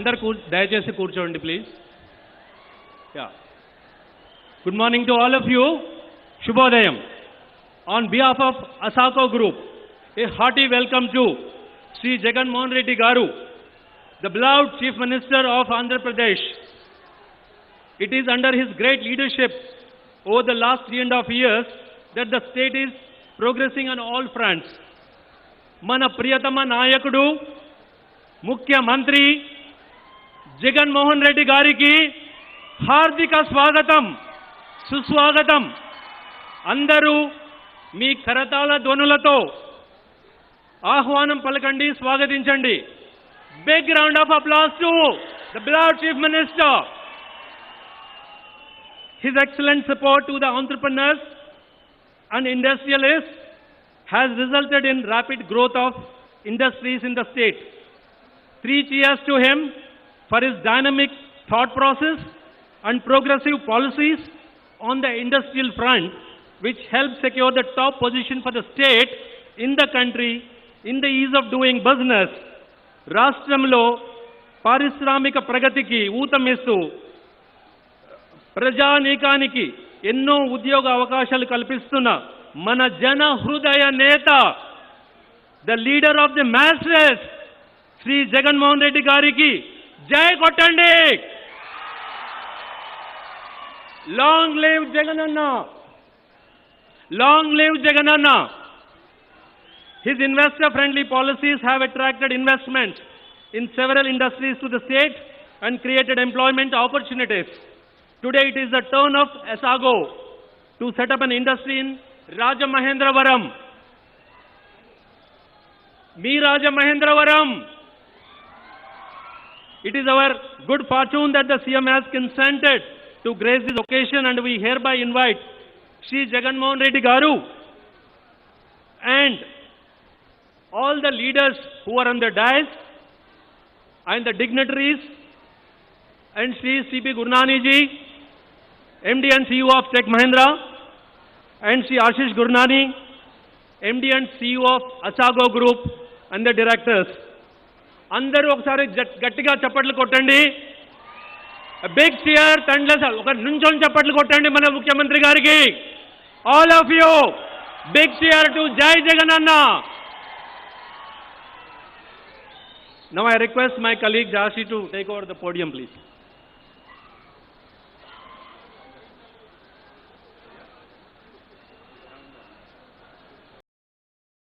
అందరు దయచేసి కూర్చోండి please. Yeah, good morning to all of you. శుభోదయం. On behalf of ASACO Group, a hearty welcome to Sri Jagan Mohan Reddy Garu, the beloved Chief Minister of Andhra Pradesh. It is under his great leadership over the last 3.5 years that the state is progressing on all fronts. Mana Priyatama Nayakudu, Mukhya Mantri, Jagan Mohan Reddy Gariki, Hardika Swagatam, Suswagatam. Andaru మీ కరతాళ ధ్వనులతో ఆహ్వానం పలకండి, స్వాగతించండి. Big round of applause to the beloved Chief Minister. His excellent support to the entrepreneurs and industrialists has resulted in rapid growth of industries in the state. 3 cheers to him for his dynamic thought process and progressive policies on the industrial front, which help secure the top position for the state in the country in the ease of doing business. రాష్ట్రంలో పారిశ్రామిక ప్రగతికి ఊతమిస్తూ ప్రజానీకానికి ఎన్నో ఉద్యోగ అవకాశాలు కల్పిస్తున్న మన జన హృదయ నేత, the leader of the masses, Sri Jaganmohan Reddy గారికి జై కొట్టండి. Long live Jagananna, long live Jagananna. His investor-friendly policies have attracted investment in several industries to the state and created employment opportunities. Today it is the turn of ASACO to set up an industry in Rajamahendravaram. Me Rajamahendravaram. It is our good fortune that the CM has consented to grace this occasion, and we hereby invite Shri Jagan Mohan Reddy Garu and all the leaders who are on the dais and the dignitaries and Shri C.P. Gurnani ji, MD and CEO of Tech Mahindra, and Shri Ashish Gurnani, MD and CEO of ASACO Group and the directors. Andaru okasari gattiga chappatlu kottandi. Big cheer, తండ్లెస్ ఒక నుంచొని చప్పట్లు కొట్టండి మన ముఖ్యమంత్రి గారికి. All of you, big cheer to Jai Jagananna. Now I request my colleague Jashi to take over the podium, please.